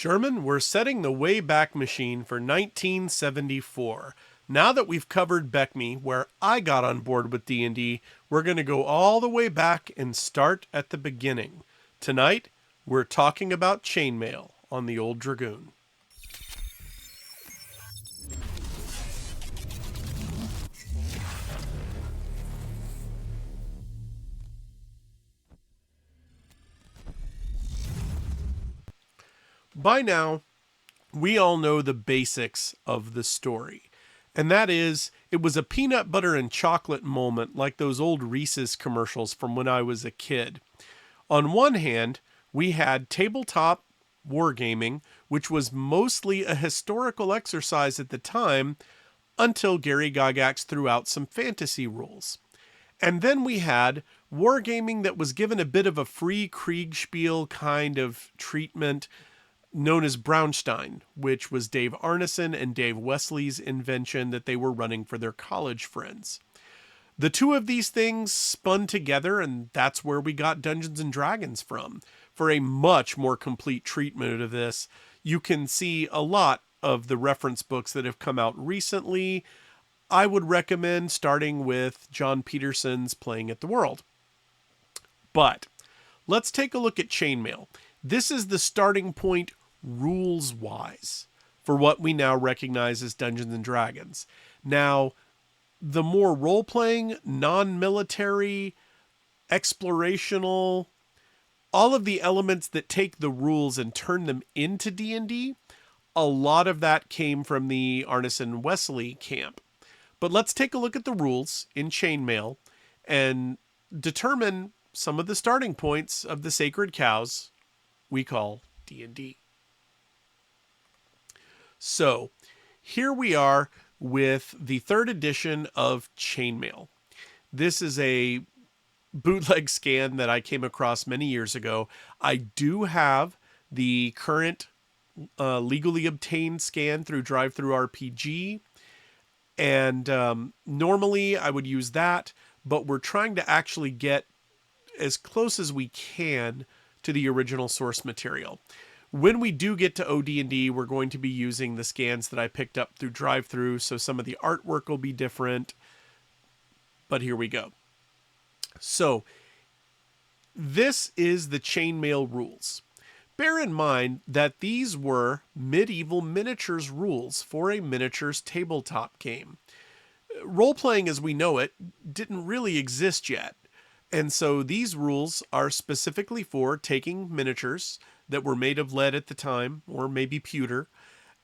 Sherman, we're setting the Wayback Machine for 1974. Now that we've covered Beckme, where I got on board with D&D, we're going to go all the way back and start at the beginning. Tonight, we're talking about Chainmail on the Old Dragoon. By now, we all know the basics of the story. And that is, it was a peanut butter and chocolate moment like those old Reese's commercials from when I was a kid. On one hand, we had tabletop wargaming, which was mostly a historical exercise at the time until Gary Gygax threw out some fantasy rules. And then we had wargaming that was given a bit of a free Kriegspiel kind of treatment, known as Braunstein, which was Dave Arneson and Dave Wesley's invention that they were running for their college friends. The two of these things spun together, and that's where we got Dungeons and Dragons from. For a much more complete treatment of this, you can see a lot of the reference books that have come out recently. I would recommend starting with John Peterson's Playing at the World. But let's take a look at Chainmail. This is the starting point rules-wise for what we now recognize as Dungeons and Dragons. Now, the more role-playing, non-military, explorational, all of the elements that take the rules and turn them into D&D, a lot of that came from the Arneson-Wesley camp. But let's take a look at the rules in Chainmail and determine some of the starting points of the sacred cows we call D&D. So, here we are with the third edition of Chainmail. This is a bootleg scan that I came across many years ago. I do have the current legally obtained scan through DriveThruRPG, and normally I would use that, but we're trying to actually get as close as we can to the original source material. When we do get to OD&D, we're going to be using the scans that I picked up through DriveThru, so some of the artwork will be different, but here we go. So, this is the Chainmail rules. Bear in mind that these were medieval miniatures rules for a miniatures tabletop game. Role-playing as we know it didn't really exist yet, and so these rules are specifically for taking miniatures that were made of lead at the time, or maybe pewter,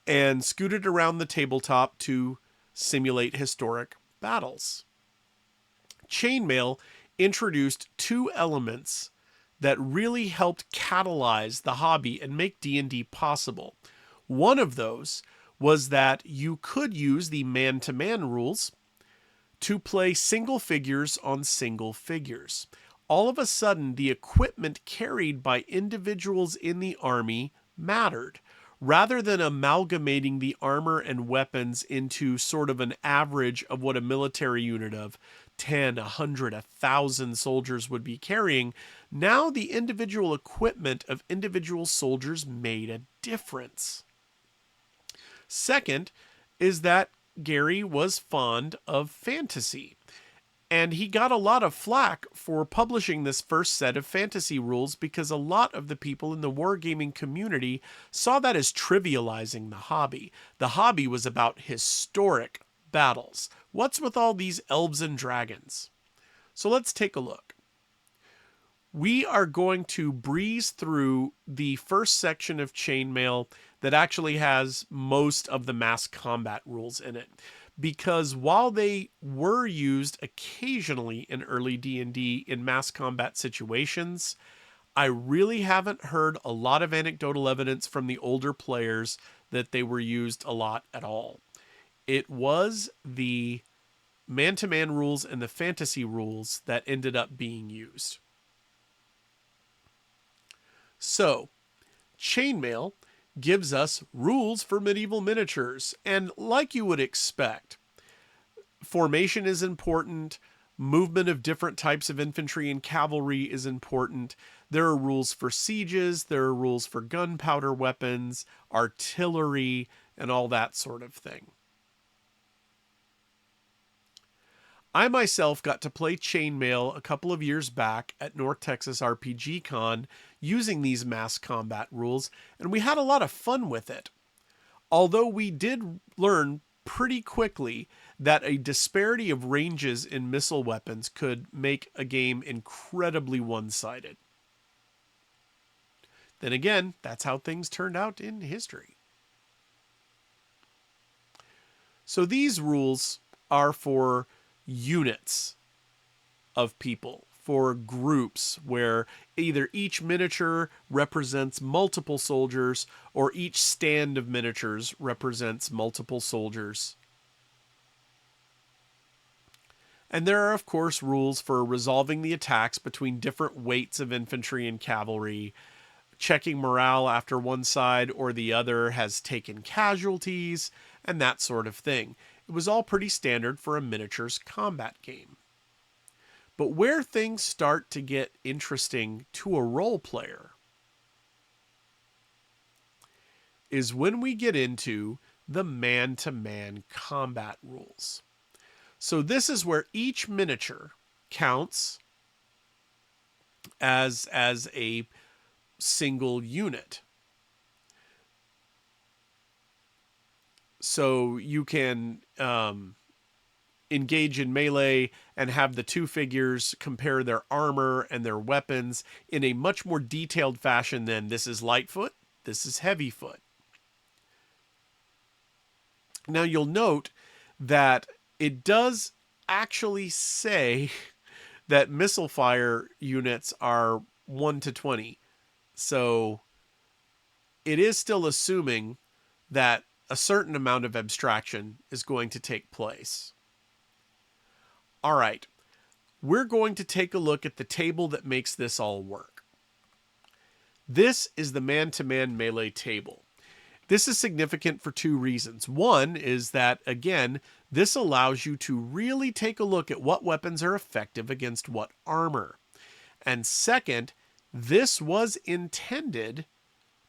and scooted around the tabletop to simulate historic battles. Chainmail introduced two elements that really helped catalyze the hobby and make D&D possible. One of those was that you could use the man-to-man rules to play single figures on single figures. All of a sudden, the equipment carried by individuals in the army mattered. Rather than amalgamating the armor and weapons into sort of an average of what a military unit of 10, 100, 1,000 soldiers would be carrying, now the individual equipment of individual soldiers made a difference. Second is that Gary was fond of fantasy. And he got a lot of flack for publishing this first set of fantasy rules because a lot of the people in the wargaming community saw that as trivializing the hobby. The hobby was about historic battles. What's with all these elves and dragons? So let's take a look. We are going to breeze through the first section of Chainmail that actually has most of the mass combat rules in it. Because while they were used occasionally in early D&D in mass combat situations, I really haven't heard a lot of anecdotal evidence from the older players that they were used a lot at all. It was the man-to-man rules and the fantasy rules that ended up being used. So, Chainmail gives us rules for medieval miniatures, and like you would expect, formation is important, movement of different types of infantry and cavalry is important. There are rules for sieges, there are rules for gunpowder weapons, artillery, and all that sort of thing. I myself got to play Chainmail a couple of years back at North Texas RPG Con using these mass combat rules, and we had a lot of fun with it. Although we did learn pretty quickly that a disparity of ranges in missile weapons could make a game incredibly one-sided. Then again, that's how things turned out in history. So these rules are for units of people, for groups where either each miniature represents multiple soldiers or each stand of miniatures represents multiple soldiers. And there are, of course, rules for resolving the attacks between different weights of infantry and cavalry, checking morale after one side or the other has taken casualties, and that sort of thing. It was all pretty standard for a miniatures combat game. But where things start to get interesting to a role player is when we get into the man-to-man combat rules. So this is where each miniature counts as a single unit. So you can engage in melee and have the two figures compare their armor and their weapons in a much more detailed fashion than this is Lightfoot, this is Heavyfoot. Now you'll note that it does actually say that missile fire units are 1 to 20. So it is still assuming that a certain amount of abstraction is going to take place. All right, we're going to take a look at the table that makes this all work. This is the man-to-man melee table. This is significant for two reasons. One is that, again, this allows you to really take a look at what weapons are effective against what armor. And second, this was intended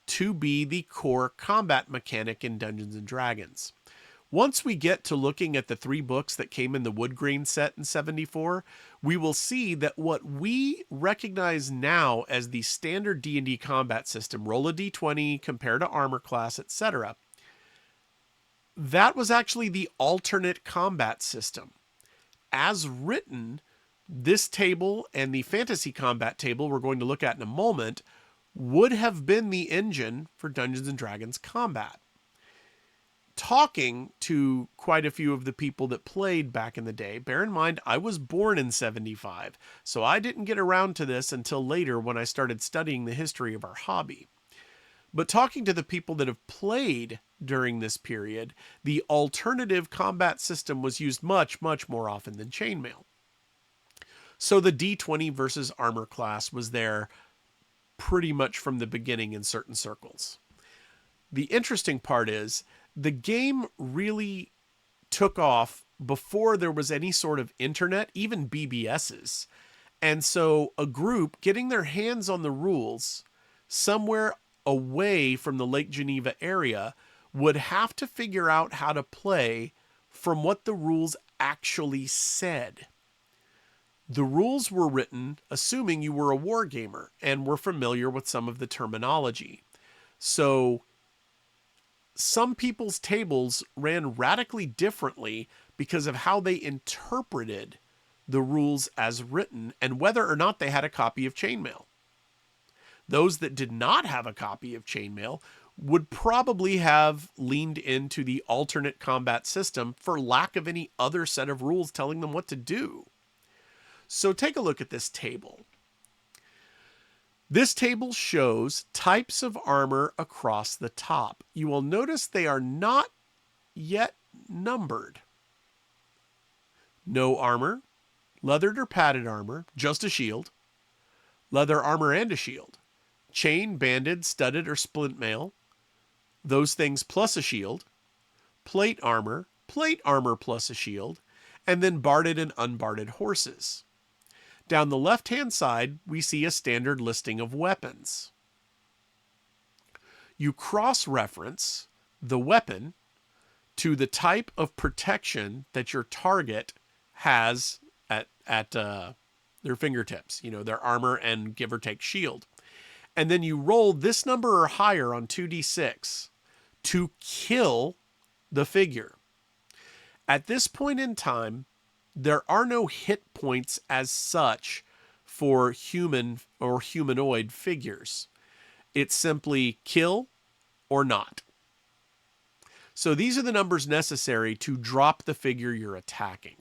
to be the core combat mechanic in Dungeons & Dragons. Once we get to looking at the 3 books that came in the wood grain set in '74, we will see that what we recognize now as the standard D&D combat system, roll a d20, compare to armor class, etc., that was actually the alternate combat system. As written, this table and the fantasy combat table we're going to look at in a moment would have been the engine for Dungeons & Dragons combat. Talking to quite a few of the people that played back in the day, bear in mind I was born in '75, so I didn't get around to this until later when I started studying the history of our hobby. But talking to the people that have played during this period, the alternative combat system was used much, much more often than Chainmail. So the D20 versus armor class was there pretty much from the beginning in certain circles. The interesting part is the game really took off before there was any sort of internet, even BBSs. And so a group getting their hands on the rules somewhere away from the Lake Geneva area would have to figure out how to play from what the rules actually said. The rules were written assuming you were a wargamer and were familiar with some of the terminology. So some people's tables ran radically differently because of how they interpreted the rules as written and whether or not they had a copy of Chainmail. Those that did not have a copy of Chainmail would probably have leaned into the alternate combat system for lack of any other set of rules telling them what to do. So take a look at this table. This table shows types of armor across the top. You will notice they are not yet numbered. No armor, leathered or padded armor, just a shield, leather armor and a shield, chain, banded, studded, or splint mail, those things plus a shield, plate armor plus a shield, and then barded and unbarded horses. Down the left-hand side, we see a standard listing of weapons. You cross-reference the weapon to the type of protection that your target has at their fingertips, their armor and give or take shield. And then you roll this number or higher on 2d6 to kill the figure. At this point in time, there are no hit points as such for human or humanoid figures. It's simply kill or not. So these are the numbers necessary to drop the figure you're attacking.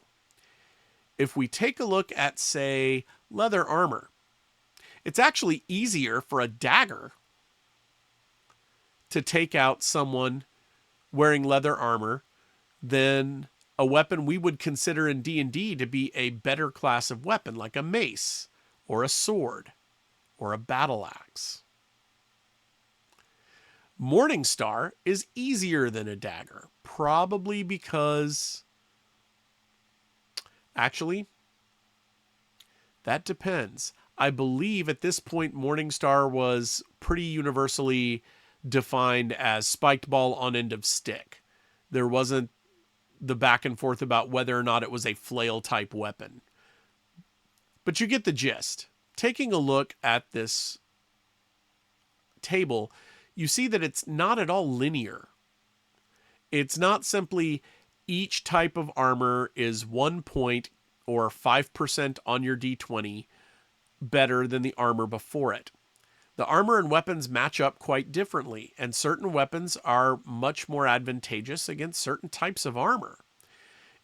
If we take a look at, say, leather armor, it's actually easier for a dagger to take out someone wearing leather armor than a weapon we would consider in D&D to be a better class of weapon, like a mace or a sword or a battle axe. Morningstar is easier than a dagger, probably because... Actually, that depends. I believe at this point Morningstar was pretty universally defined as spiked ball on end of stick. There wasn't the back and forth about whether or not it was a flail type weapon. But you get the gist. Taking a look at this table, you see that it's not at all linear. It's not simply each type of armor is 1 point or 5% on your d20 better than the armor before it. The armor and weapons match up quite differently, and certain weapons are much more advantageous against certain types of armor.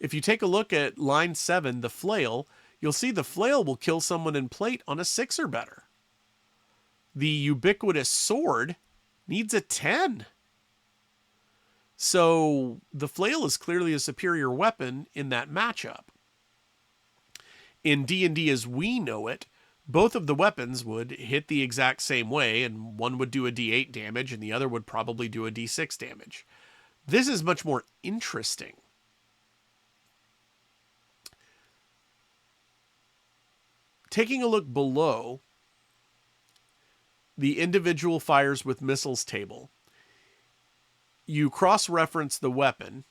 If you take a look at line 7, the flail, you'll see the flail will kill someone in plate on a 6 or better. The ubiquitous sword needs a 10. So the flail is clearly a superior weapon in that matchup. In D&D as we know it, both of the weapons would hit the exact same way, and one would do a d8 damage and the other would probably do a d6 damage. This is much more interesting. Taking a look below the individual fires with missiles table, you cross-reference the weapon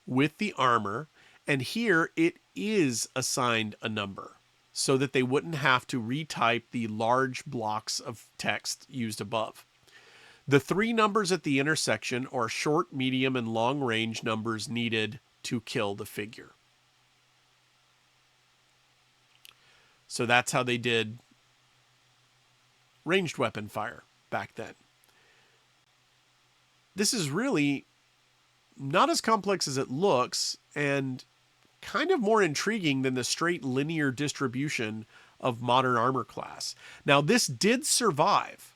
with the armor, and here it is assigned a number so that they wouldn't have to retype the large blocks of text used above. The 3 numbers at the intersection are short, medium, and long range numbers needed to kill the figure. So that's how they did ranged weapon fire back then. This is really not as complex as it looks, and kind of more intriguing than the straight linear distribution of modern armor class. Now, this did survive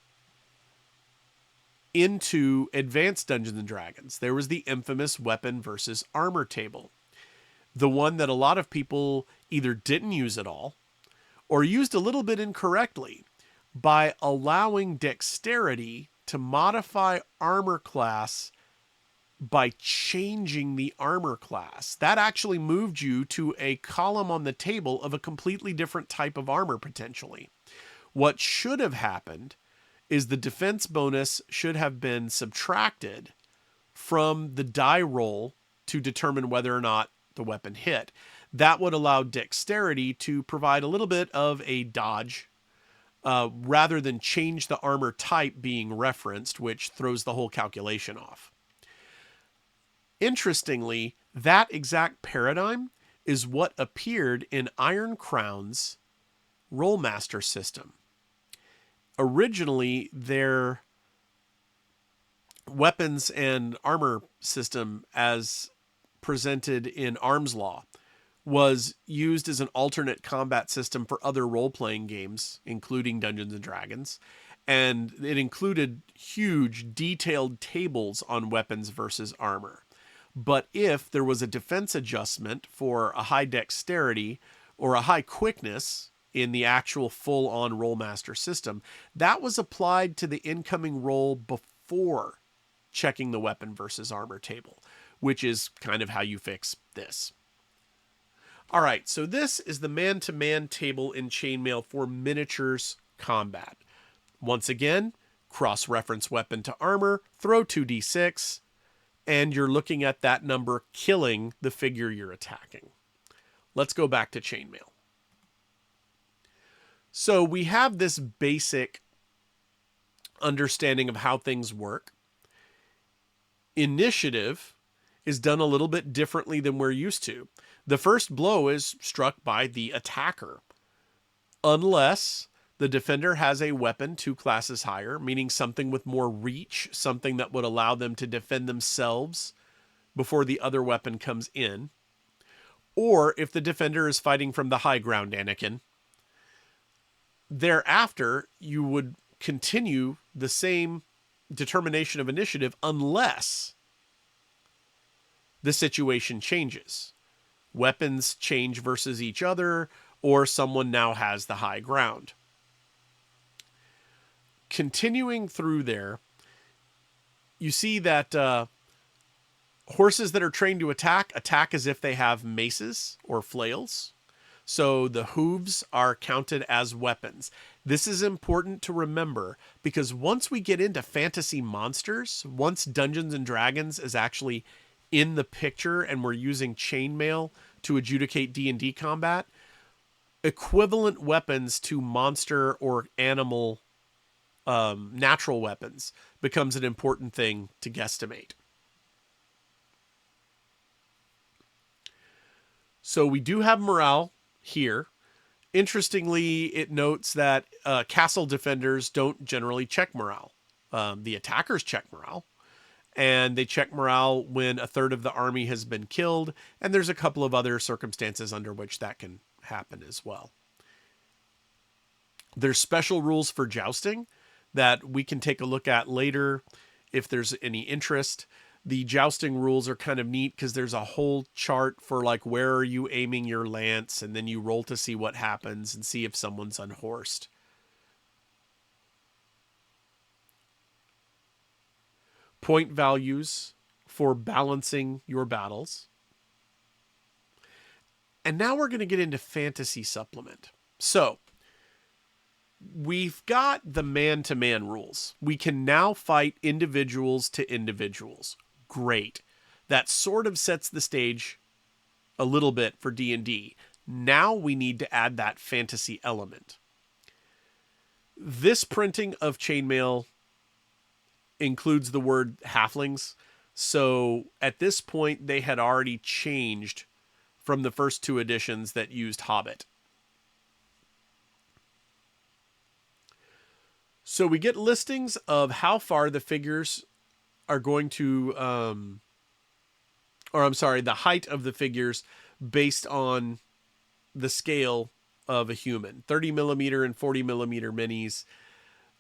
into advanced Dungeons and Dragons. There was the infamous weapon versus armor table, the one that a lot of people either didn't use at all or used a little bit incorrectly by allowing dexterity to modify armor class by changing the armor class. That actually moved you to a column on the table of a completely different type of armor potentially. What should have happened is the defense bonus should have been subtracted from the die roll to determine whether or not the weapon hit. That would allow dexterity to provide a little bit of a dodge rather than change the armor type being referenced, which throws the whole calculation off. Interestingly, that exact paradigm is what appeared in Iron Crown's Rollmaster system. Originally, their weapons and armor system as presented in Arms Law was used as an alternate combat system for other role-playing games, including Dungeons and Dragons, and it included huge detailed tables on weapons versus armor. But if there was a defense adjustment for a high dexterity or a high quickness in the actual full-on Rollmaster system, that was applied to the incoming roll before checking the weapon versus armor table, which is kind of how you fix this. All right, so this is the man-to-man table in Chainmail for miniatures combat. Once again, cross-reference weapon to armor, throw 2d6, and you're looking at that number killing the figure you're attacking. Let's go back to Chainmail. So we have this basic understanding of how things work. Initiative is done a little bit differently than we're used to. The first blow is struck by the attacker, unless the defender has a weapon 2 classes higher, meaning something with more reach, something that would allow them to defend themselves before the other weapon comes in. Or if the defender is fighting from the high ground, Anakin. Thereafter, you would continue the same determination of initiative unless the situation changes. Weapons change versus each other, or someone now has the high ground. Continuing through there, you see that horses that are trained to attack as if they have maces or flails. So the hooves are counted as weapons. This is important to remember because once we get into fantasy monsters, once Dungeons and Dragons is actually in the picture and we're using Chainmail to adjudicate D&D combat, equivalent weapons to monster or animal natural weapons becomes an important thing to guesstimate. So we do have morale here. Interestingly, it notes that castle defenders don't generally check morale. The attackers check morale, and they check morale when a third of the army has been killed, and there's a couple of other circumstances under which that can happen as well. There's special rules for jousting that we can take a look at later if there's any interest. The jousting rules are kind of neat because there's a whole chart for like where are you aiming your lance, and then you roll to see what happens and see if someone's unhorsed. Point values for balancing your battles. And now we're going to get into fantasy supplement. So we've got the man-to-man rules. We can now fight individuals to individuals. Great. That sort of sets the stage a little bit for D&D. Now we need to add that fantasy element. This printing of Chainmail includes the word halflings. So at this point, they had already changed from the first 2 editions that used Hobbit. So we get listings of how far the figures are going to, the height of the figures based on the scale of a human. 30 millimeter and 40 millimeter minis.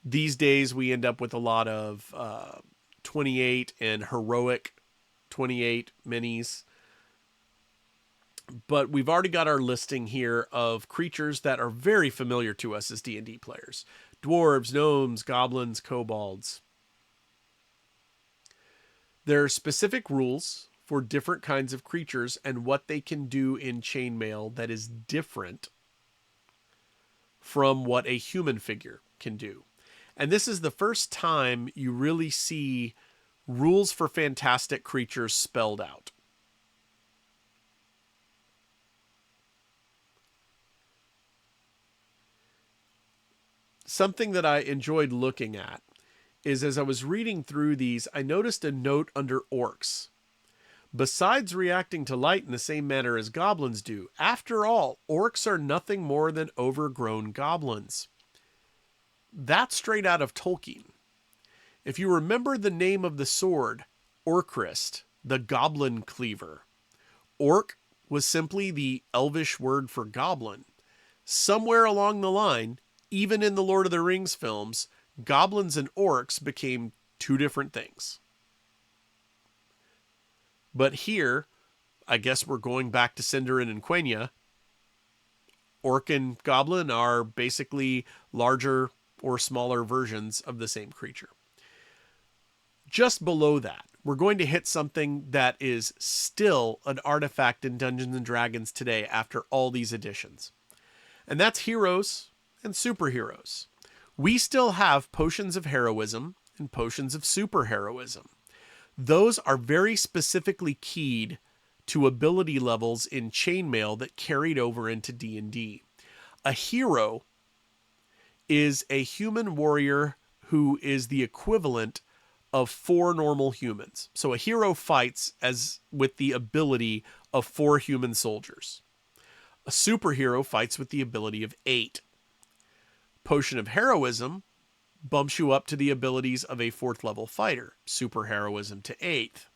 These days we end up with a lot of 28 and heroic 28 minis. But we've already got our listing here of creatures that are very familiar to us as D&D players. Dwarves, gnomes, goblins, kobolds. There are specific rules for different kinds of creatures and what they can do in Chainmail that is different from what a human figure can do. And this is the first time you really see rules for fantastic creatures spelled out. Something that I enjoyed looking at is as I was reading through these, I noticed a note under orcs. Besides reacting to light in the same manner as goblins do, after all, orcs are nothing more than overgrown goblins. That's straight out of Tolkien. If you remember the name of the sword, Orcrist, the goblin cleaver. Orc was simply the elvish word for goblin. Somewhere along the line, even in the Lord of the Rings films, goblins and orcs became 2 different things. But here, I guess we're going back to Sindarin and Quenya. Orc and goblin are basically larger or smaller versions of the same creature. Just below that, we're going to hit something that is still an artifact in Dungeons and Dragons today after all these editions. And that's heroes and superheroes. We still have potions of heroism and potions of superheroism. Those are very specifically keyed to ability levels in Chainmail that carried over into D&D. A hero is a human warrior who is the equivalent of 4 normal humans. So a hero fights as with the ability of 4 human soldiers. A superhero fights with the ability of 8. Potion of heroism bumps you up to the abilities of a 4th level fighter. Superheroism to 8th.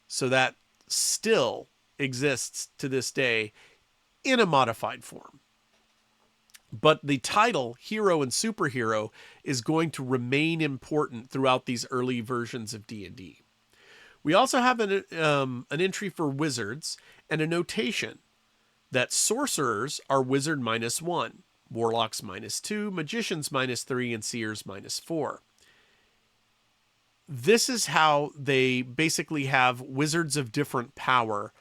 So that still exists to this day in a modified form. But the title, hero and superhero, is going to remain important throughout these early versions of D&D. We also have an entry for wizards and a notation that sorcerers are wizard -1, warlocks -2, magicians -3, and seers -4. This is how they basically have wizards of different power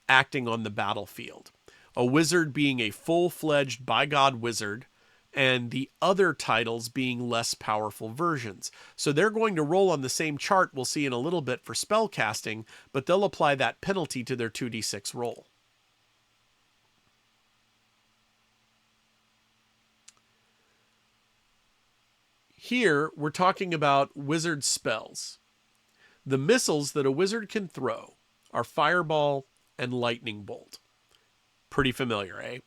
acting on the battlefield. A wizard being a full-fledged by God wizard, and the other titles being less powerful versions. So they're going to roll on the same chart we'll see in a little bit for spell casting, but they'll apply that penalty to their 2d6 roll. Here, we're talking about wizard spells. The missiles that a wizard can throw are Fireball and Lightning Bolt. Pretty familiar, eh?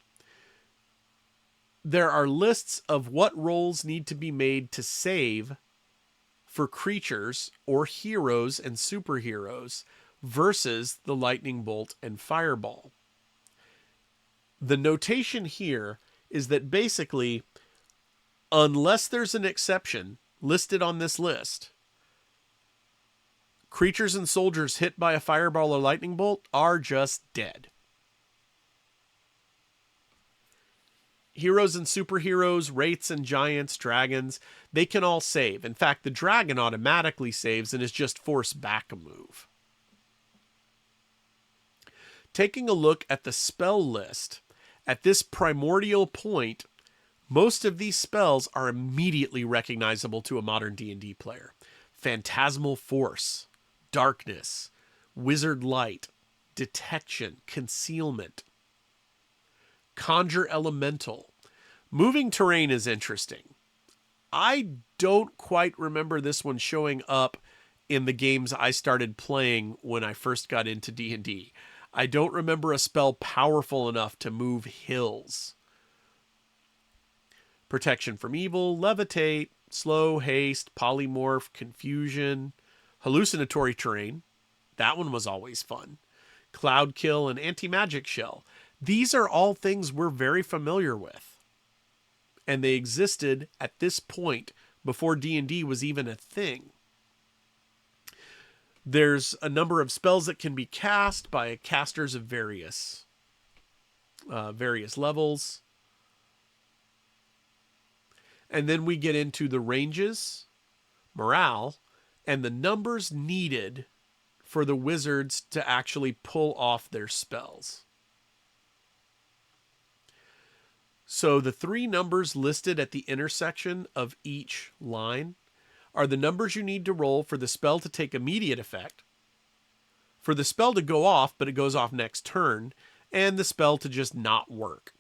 There are lists of what rolls need to be made to save for creatures or heroes and superheroes versus the Lightning Bolt and Fireball. The notation here is that basically, unless there's an exception listed on this list, creatures and soldiers hit by a Fireball or Lightning Bolt are just dead. Heroes and superheroes, wraiths and giants, dragons, they can all save. In fact, the dragon automatically saves and is just forced back a move. Taking a look at the spell list, at this primordial point, most of these spells are immediately recognizable to a modern D&D player. Phantasmal Force, Darkness, Wizard Light, Detection, Concealment, Conjure Elemental. Moving Terrain is interesting. I don't quite remember this one showing up in the games I started playing when I first got into D&D. I don't remember a spell powerful enough to move hills. Protection from Evil, Levitate, Slow, Haste, Polymorph, Confusion, Hallucinatory Terrain. That one was always fun. Cloud Kill and Anti-Magic Shell. These are all things we're very familiar with. And they existed at this point before D&D was even a thing. There's a number of spells that can be cast by casters of various levels. And then we get into the ranges, morale, and the numbers needed for the wizards to actually pull off their spells. So the 3 numbers listed at the intersection of each line are the numbers you need to roll for the spell to take immediate effect, for the spell to go off, but it goes off next turn, and the spell to just not work.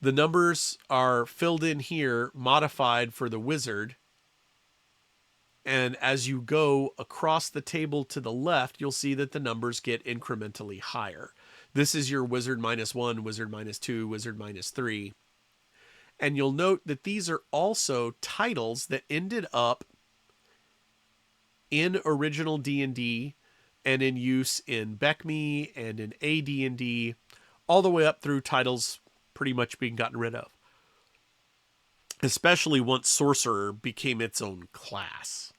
The numbers are filled in here, modified for the wizard, and as you go across the table to the left, you'll see that the numbers get incrementally higher. This is your wizard -1, wizard -2, wizard -3. And you'll note that these are also titles that ended up in original D&D and in use in BECME and in AD&D, all the way up through titles pretty much being gotten rid of. Especially once Sorcerer became its own class.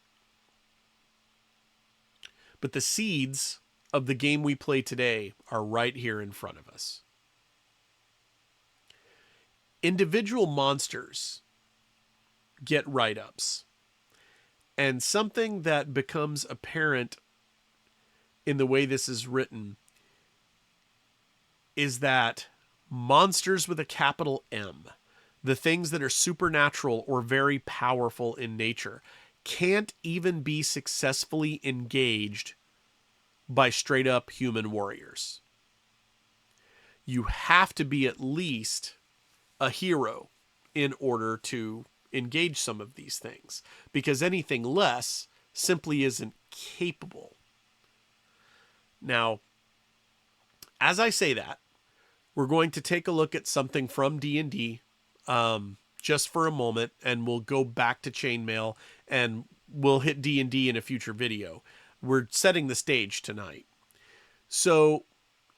But the seeds of the game we play today are right here in front of us. Individual monsters get write-ups. And something that becomes apparent in the way this is written is that monsters with a capital M, the things that are supernatural or very powerful in nature, can't even be successfully engaged by straight up human warriors. You have to be at least a hero in order to engage some of these things, because anything less simply isn't capable. Now, as I say that, we're going to take a look at something from D&D just for a moment, and we'll go back to Chainmail, and we'll hit D&D in a future video. We're setting the stage tonight. So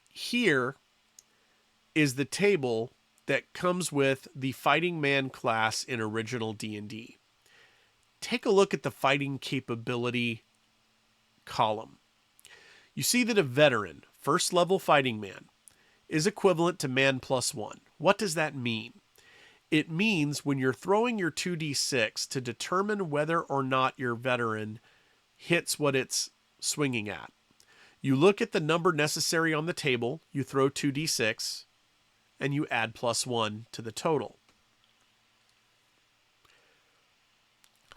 here is the table that comes with the Fighting Man class in original D&D. Take a look at the fighting capability column. You see that a veteran, first level Fighting Man, is equivalent to man +1. What does that mean? It means when you're throwing your 2d6 to determine whether or not your veteran hits what it's swinging at, you look at the number necessary on the table, you throw 2d6, and you add +1 to the total.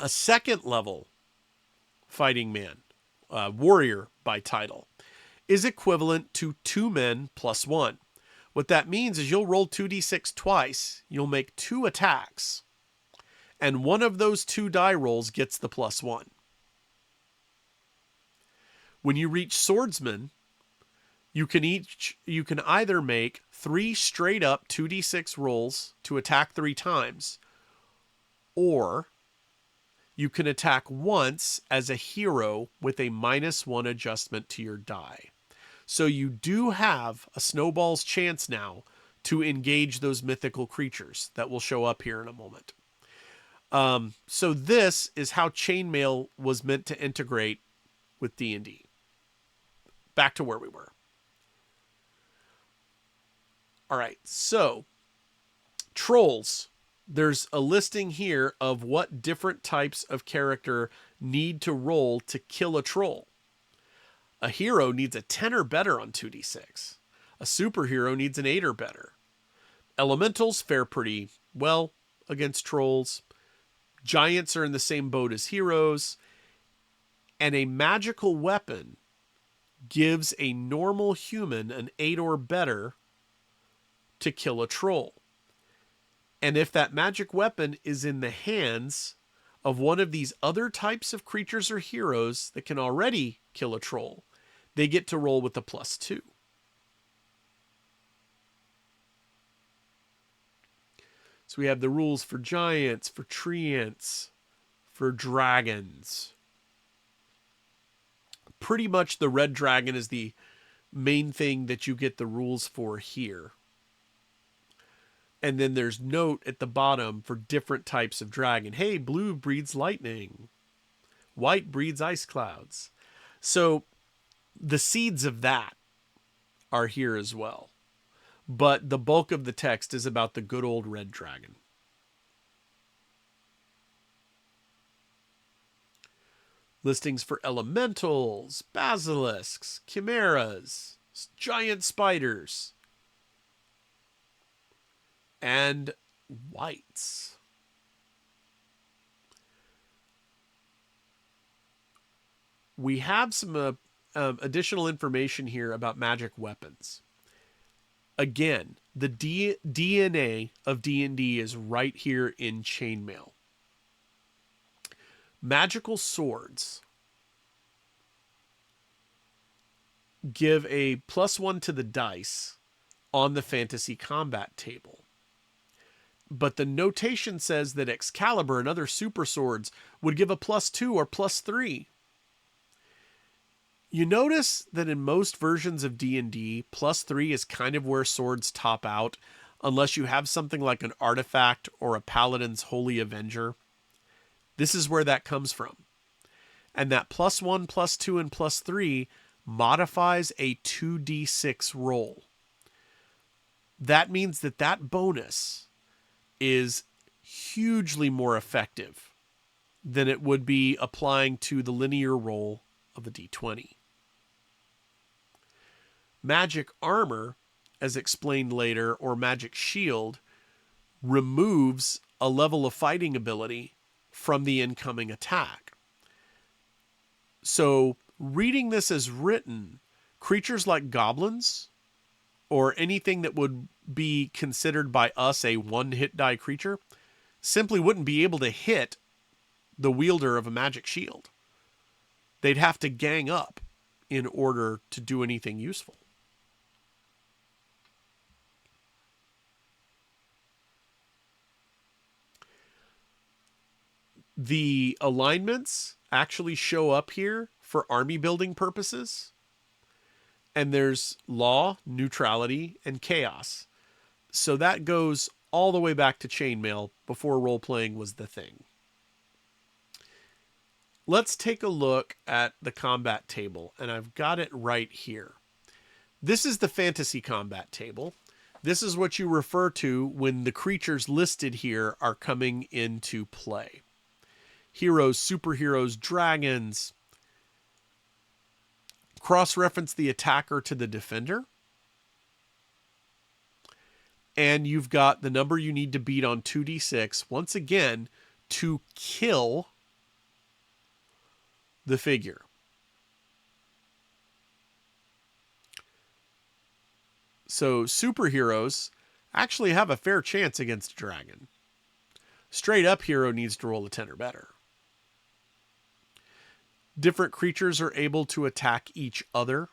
A second level Fighting Man, warrior by title, is equivalent to 2 men +1. What that means is you'll roll 2d6 twice, you'll make 2 attacks, and one of those 2 die rolls gets the +1. When you reach swordsman, you can either make 3 straight up 2d6 rolls to attack 3 times, or you can attack once as a hero with a -1 adjustment to your die. So you do have a snowball's chance now to engage those mythical creatures that will show up here in a moment. So this is how Chainmail was meant to integrate with D&D. Back to where we were. All right, so trolls. There's a listing here of what different types of character need to roll to kill a troll. A hero needs a 10 or better on 2d6. A superhero needs an 8 or better. Elementals fare pretty well against trolls. Giants are in the same boat as heroes. And a magical weapon gives a normal human an 8 or better to kill a troll. And if that magic weapon is in the hands of one of these other types of creatures or heroes that can already kill a troll, they get to roll with a +2. So we have the rules for giants, for treants, for dragons. Pretty much the red dragon is the main thing that you get the rules for here. And then there's note at the bottom for different types of dragon. Hey, blue breeds lightning. White breeds ice clouds. So the seeds of that are here as well. But the bulk of the text is about the good old red dragon. Listings for elementals, basilisks, chimeras, giant spiders, and wights. We have some additional information here about magic weapons. Again, the DNA of D&D is right here in Chainmail. Magical swords give a +1 to the dice on the fantasy combat table. But the notation says that Excalibur and other super swords would give a +2 or +3. You notice that in most versions of D&D, +3 is kind of where swords top out, unless you have something like an artifact or a paladin's holy avenger. This is where that comes from. And that +1, +2, and +3 modifies a 2d6 roll. That means that that bonus is hugely more effective than it would be applying to the linear roll of a d20. Magic armor, as explained later, or magic shield, removes a level of fighting ability from the incoming attack. So, reading this as written, creatures like goblins, or anything that would be considered by us a one-hit die creature, simply wouldn't be able to hit the wielder of a magic shield. They'd have to gang up in order to do anything useful. The alignments actually show up here for army building purposes. And there's law, neutrality, and chaos. So that goes all the way back to Chainmail before role-playing was the thing. Let's take a look at the combat table, and I've got it right here. This is the fantasy combat table. This is what you refer to when the creatures listed here are coming into play. Heroes, superheroes, dragons. Cross-reference the attacker to the defender. And you've got the number you need to beat on 2d6, once again, to kill the figure. So superheroes actually have a fair chance against a dragon. Straight up hero needs to roll a 10 or better. Different creatures are able to attack each other.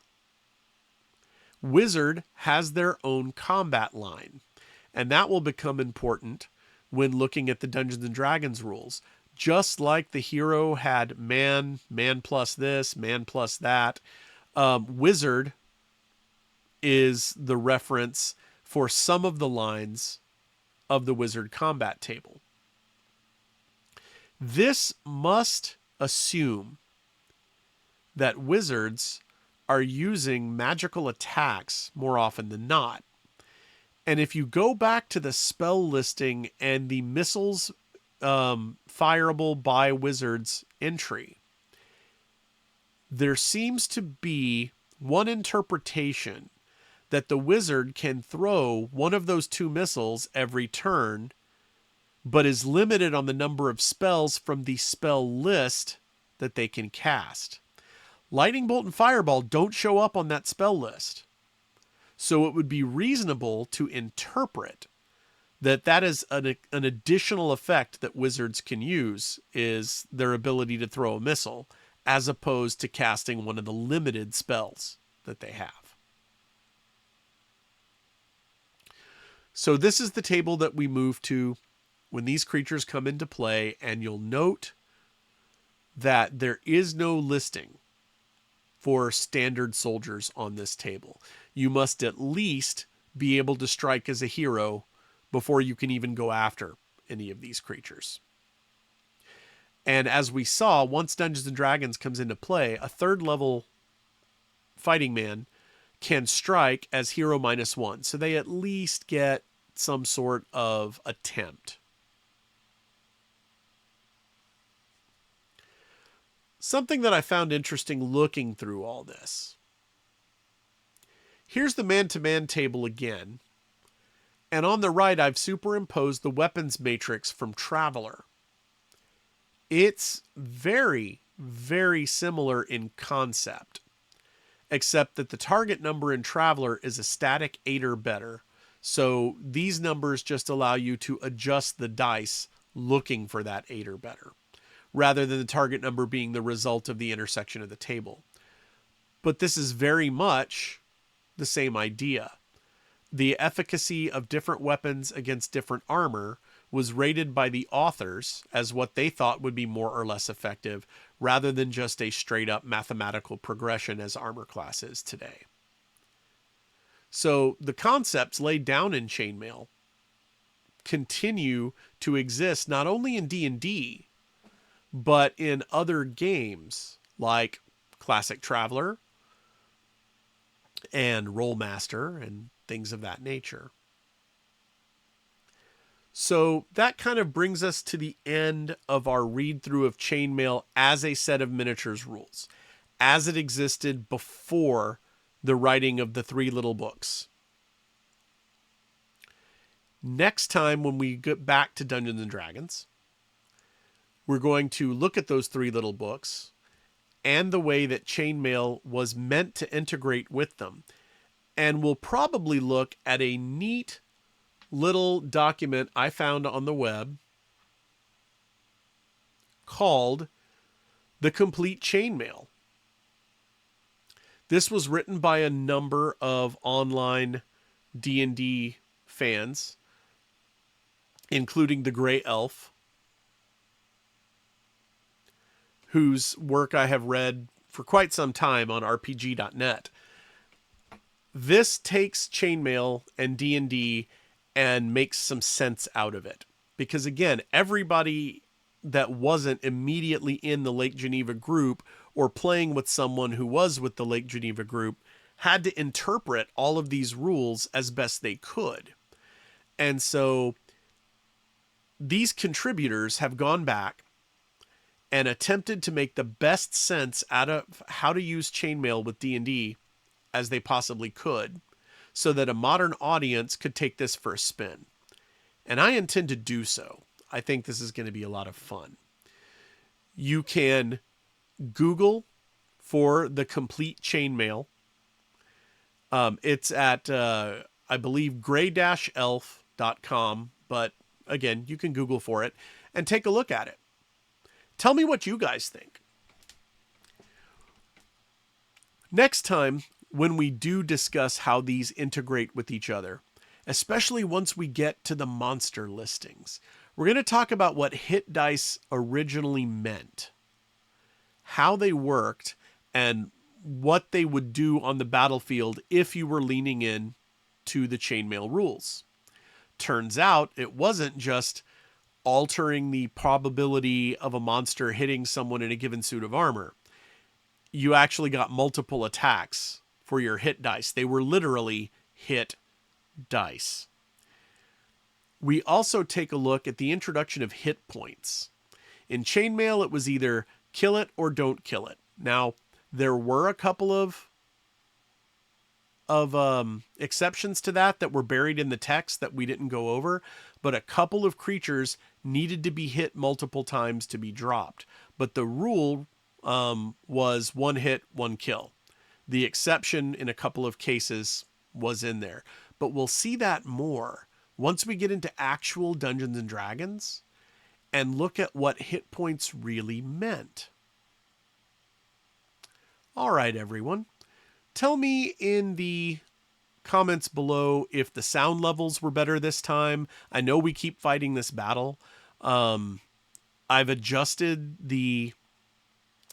Wizard has their own combat line, and that will become important when looking at the Dungeons and Dragons rules. Just like the hero had man plus this, man plus that, Wizard is the reference for some of the lines of the Wizard combat table. This must assume that wizards are using magical attacks more often than not. And if you go back to the spell listing and the missiles fireable by wizards entry, there seems to be one interpretation that the wizard can throw one of those two missiles every turn, but is limited on the number of spells from the spell list that they can cast. Lightning Bolt and Fireball don't show up on that spell list. So it would be reasonable to interpret that that is an additional effect that wizards can use, is their ability to throw a missile, as opposed to casting one of the limited spells that they have. So this is the table that we move to when these creatures come into play, and you'll note that there is no listing for standard soldiers on this table. You must at least be able to strike as a hero before you can even go after any of these creatures. And as we saw, once Dungeons & Dragons comes into play, a third level fighting man can strike as hero -1. So they at least get some sort of attempt. Something that I found interesting looking through all this. Here's the man-to-man table again. And on the right, I've superimposed the weapons matrix from Traveler. It's very, very similar in concept, except that the target number in Traveler is a static 8 or better. So these numbers just allow you to adjust the dice looking for that 8 or better, rather than the target number being the result of the intersection of the table. But this is very much the same idea. The efficacy of different weapons against different armor was rated by the authors as what they thought would be more or less effective, rather than just a straight up mathematical progression as armor class is today. So the concepts laid down in Chainmail continue to exist not only in D&D, but in other games like Classic Traveler and Rollmaster and things of that nature. So that kind of brings us to the end of our read through of Chainmail as a set of miniatures rules, as it existed before the writing of the three little books. Next time, when we get back to Dungeons and Dragons, we're going to look at those three little books and the way that Chainmail was meant to integrate with them. And we'll probably look at a neat little document I found on the web called The Complete Chainmail. This was written by a number of online D&D fans, including the Grey Elf, whose work I have read for quite some time on RPG.net. This takes Chainmail and D&D and makes some sense out of it. Because again, everybody that wasn't immediately in the Lake Geneva group or playing with someone who was with the Lake Geneva group had to interpret all of these rules as best they could. And so these contributors have gone back and attempted to make the best sense out of how to use Chainmail with D&D as they possibly could, so that a modern audience could take this for a spin. And I intend to do so. I think this is going to be a lot of fun. You can Google for The Complete Chainmail. It's at, I believe, gray-elf.com, but again, you can Google for it and take a look at it. Tell me what you guys think. Next time, when we do discuss how these integrate with each other, especially once we get to the monster listings, we're going to talk about what hit dice originally meant, how they worked, and what they would do on the battlefield if you were leaning in to the Chainmail rules. Turns out it wasn't just altering the probability of a monster hitting someone in a given suit of armor. You actually got multiple attacks for your hit dice. They were literally hit dice. We also take a look at the introduction of hit points. In Chainmail, it was either kill it or don't kill it. Now, there were a couple of exceptions to that were buried in the text that we didn't go over, but a couple of creatures needed to be hit multiple times to be dropped. But the rule was one hit, one kill. The exception in a couple of cases was in there. But we'll see that more once we get into actual Dungeons and Dragons and look at what hit points really meant. All right, everyone. Tell me in the comments below if the sound levels were better this time. I know we keep fighting this battle. I've adjusted the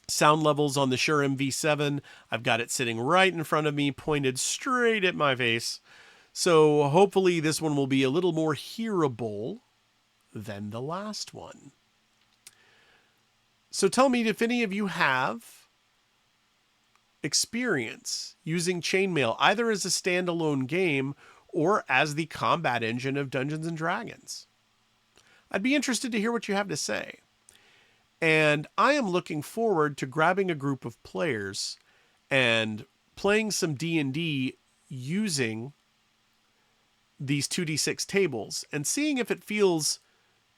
sound levels on the Shure MV7. I've got it sitting right in front of me, pointed straight at my face. So hopefully this one will be a little more hearable than the last one. So tell me if any of you have experience using Chainmail either as a standalone game or as the combat engine of Dungeons and Dragons. I'd be interested to hear what you have to say. And I am looking forward to grabbing a group of players and playing some D&D using these 2d6 tables and seeing if it feels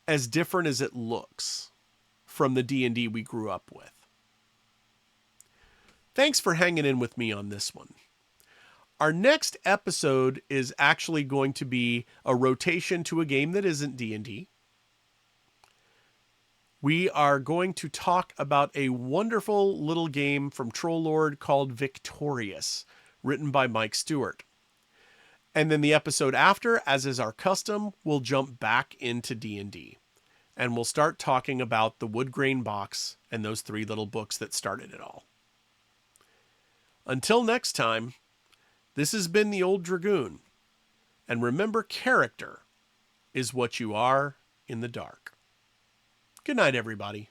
as different as it looks from the D&D we grew up with. Thanks for hanging in with me on this one. Our next episode is actually going to be a rotation to a game that isn't D&D. We are going to talk about a wonderful little game from Troll Lord called Victorious, written by Mike Stewart. And then the episode after, as is our custom, we'll jump back into D&D. And we'll start talking about the wood grain box and those three little books that started it all. Until next time, this has been the Old Dragoon. And remember, character is what you are in the dark. Good night, everybody.